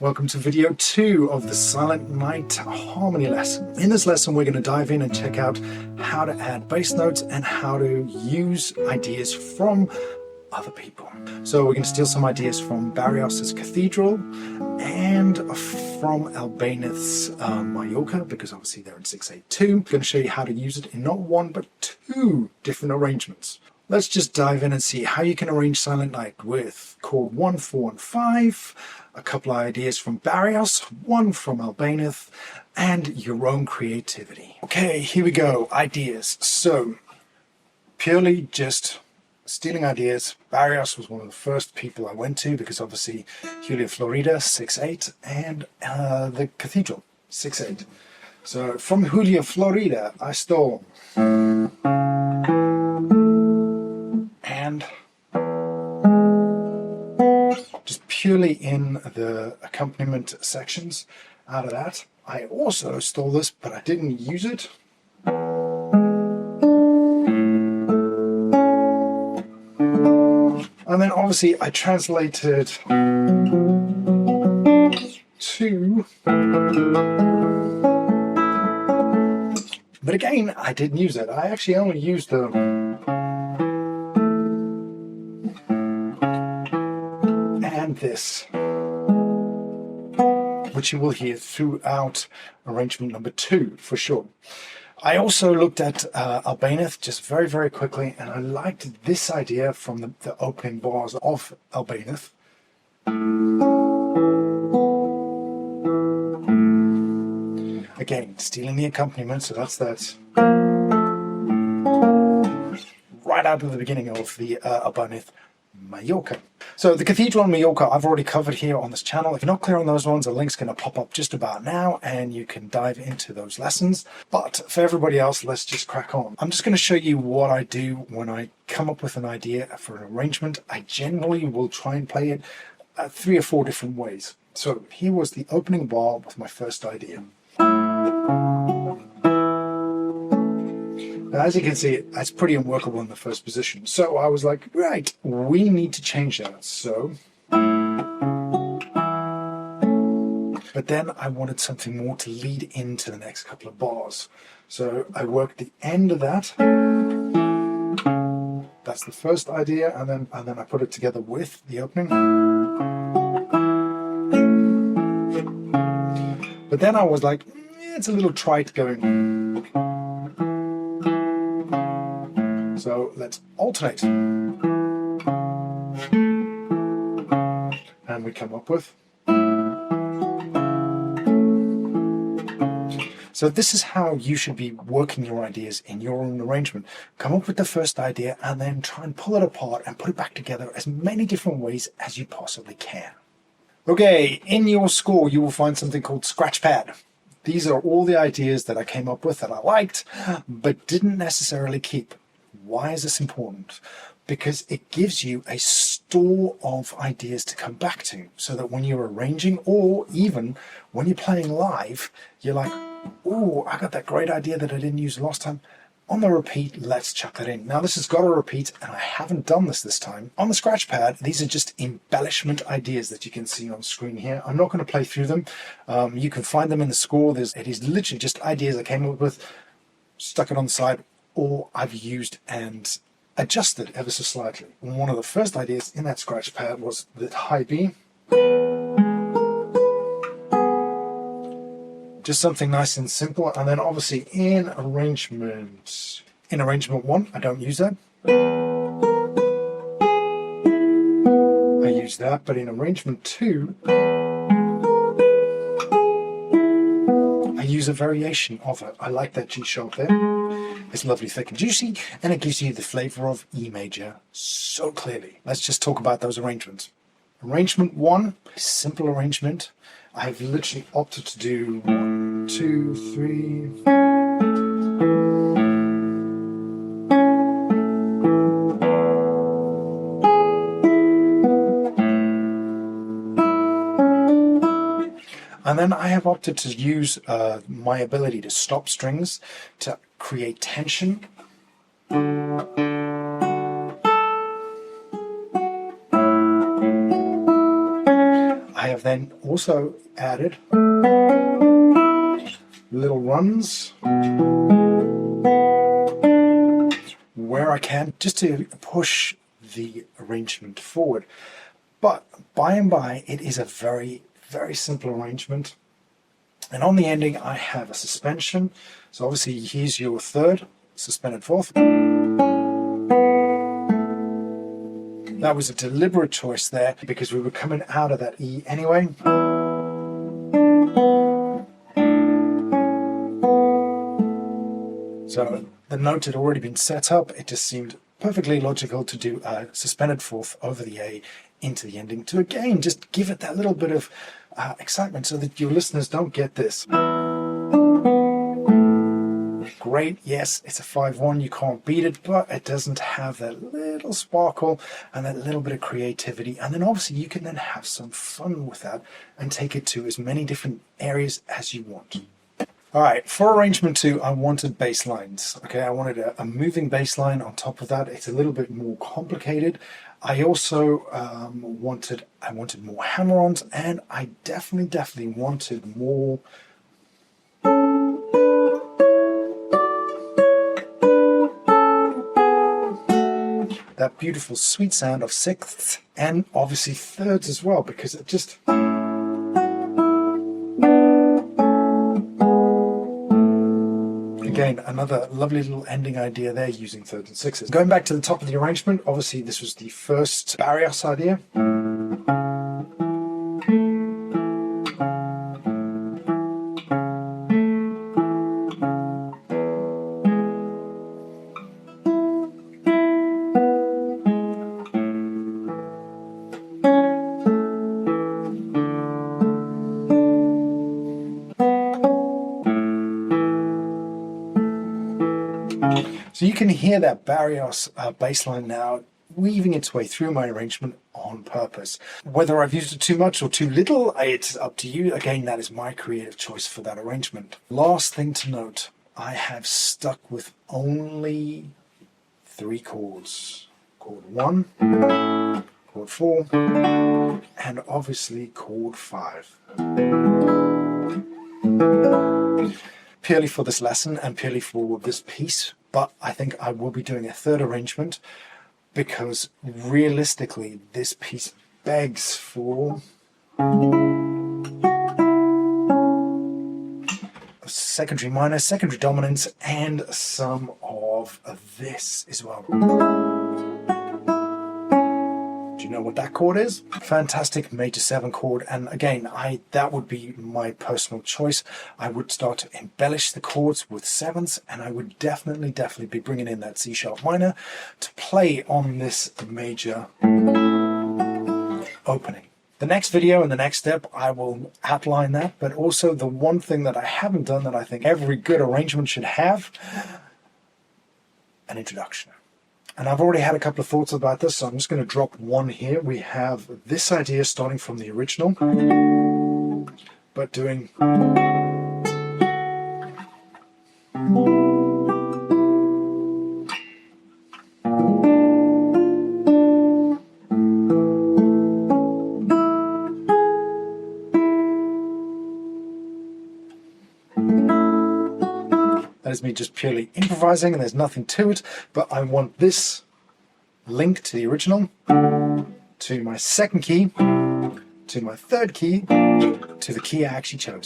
Welcome to video 2 of the Silent Night harmony lesson. In this lesson we're going to dive in and check out how to add bass notes and how to use ideas from other people. So we're going to steal some ideas from Barrios' Cathedral and from Albeneniz Mallorca, because obviously they're in 6/8-2. I'm going to show you how to use it in not one but 2 different arrangements. Let's just dive in and see how you can arrange Silent Night with chord 1, 4 and 5, a couple of ideas from Barrios, one from Albeniz, and your own creativity. Okay, here we go, ideas. So, purely just stealing ideas. Barrios was one of the first people I went to because obviously Julia Florida, 6/8, and the Cathedral, 6/8. So from Julia Florida, I stole and just purely in the accompaniment sections. Out of that, I also stole this, but I didn't use it. And then obviously I translated to, but again, I didn't use it. I actually only used the and this, which you will hear throughout arrangement number 2 for sure. I also looked at Albeniz just very quickly, and I liked this idea from the opening bars of Albeniz. Again, stealing the accompaniment, so that's that. Right out of the beginning of the Albeniz Mallorca. So the Cathedral in Mallorca I've already covered here on this channel. If you're not clear on those ones, a link's going to pop up just about now and you can dive into those lessons. But for everybody else, let's just crack on. I'm just going to show you what I do when I come up with an idea for an arrangement. I generally will try and play it 3 or 4 different ways. So here was the opening bar with my first idea. Now, as you can see, it's pretty unworkable in the first position. So I was like, right, we need to change that. So, but then I wanted something more to lead into the next couple of bars. So I worked the end of that. That's the first idea, and then I put it together with the opening. But then I was like, it's a little trite going. So let's alternate. And we come up with. So this is how you should be working your ideas in your own arrangement. Come up with the first idea and then try and pull it apart and put it back together as many different ways as you possibly can. Okay, in your score you will find something called scratch pad. These are all the ideas that I came up with that I liked, but didn't necessarily keep. Why is this important? Because it gives you a store of ideas to come back to, so that when you're arranging, or even when you're playing live, you're like, oh, I got that great idea that I didn't use last time. On the repeat, let's chuck that in. Now this has got a repeat, and I haven't done this time. On the scratch pad, these are just embellishment ideas that you can see on screen here. I'm not going to play through them. You can find them in the score. It is literally just ideas I came up with, stuck it on the side, or I've used and adjusted ever so slightly. And one of the first ideas in that scratch pad was the high B. Just something nice and simple. And then obviously in arrangement 1, I don't use that. I use that, but in arrangement 2, I use a variation of it. I like that G sharp there. It's lovely, thick and juicy, and it gives you the flavor of E major so clearly. Let's just talk about those arrangements. Arrangement 1, simple arrangement. I've literally opted to do 1, 2, 3. And then I have opted to use my ability to stop strings to create tension. have then also added little runs where I can, just to push the arrangement forward. But by and by, it is a very, very simple arrangement. And on the ending, I have a suspension. So obviously, here's your third, suspended fourth. That was a deliberate choice there because we were coming out of that E anyway. So the note had already been set up. It just seemed perfectly logical to do a suspended fourth over the A into the ending to, again, just give it that little bit of excitement so that your listeners don't get this. Great, yes, it's a 5/1, you can't beat it, but it doesn't have that little sparkle and that little bit of creativity. And then obviously you can then have some fun with that and take it to as many different areas as you want. All right, for arrangement 2, I wanted bass lines. Okay, I wanted a moving bass line on top of that. It's a little bit more complicated. I also wanted more hammer-ons, and I definitely wanted more that beautiful sweet sound of sixths and obviously thirds as well, because it just again, another lovely little ending idea there using thirds and sixes. Going back to the top of the arrangement, obviously this was the first Barrios idea. So you can hear that Barrios bass line now weaving its way through my arrangement on purpose. Whether I've used it too much or too little, it's up to you. Again, that is my creative choice for that arrangement. Last thing to note, I have stuck with only 3 chords. Chord 1, chord 4, and obviously chord 5. Purely for this lesson and purely for this piece, but I think I will be doing a third arrangement because realistically this piece begs for a secondary minor, secondary dominance, and some of this as well. Do you know what that chord is? Fantastic major 7 chord, and again, that would be my personal choice. I would start to embellish the chords with 7s, and I would definitely be bringing in that C sharp minor to play on this major opening. The next video and the next step, I will outline that, but also the one thing that I haven't done that I think every good arrangement should have, an introduction. And I've already had a couple of thoughts about this, so I'm just going to drop one here. We have this idea starting from the original, but doing that is me just purely improvising, and there's nothing to it, but I want this link to the original, to my second key, to my third key, to the key I actually chose.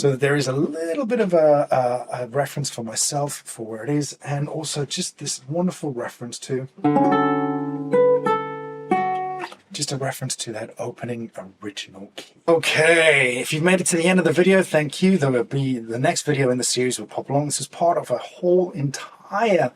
So that there is a little bit of a reference for myself for where it is, and also just this wonderful reference to that opening original key. Okay, if you've made it to the end of the video, thank you. There will be the next video in the series will pop along. This is part of a whole entire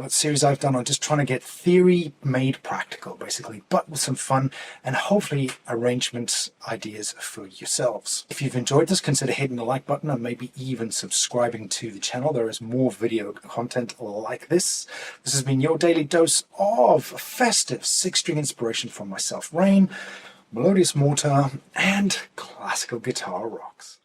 series I've done on just trying to get theory made practical, basically, but with some fun and hopefully arrangements ideas for yourselves. If you've enjoyed this, consider hitting the like button and maybe even subscribing to the channel. There is more video content like this. This has been your daily dose of festive 6-string inspiration from myself, Rain, melodious mortar, and classical guitar rocks.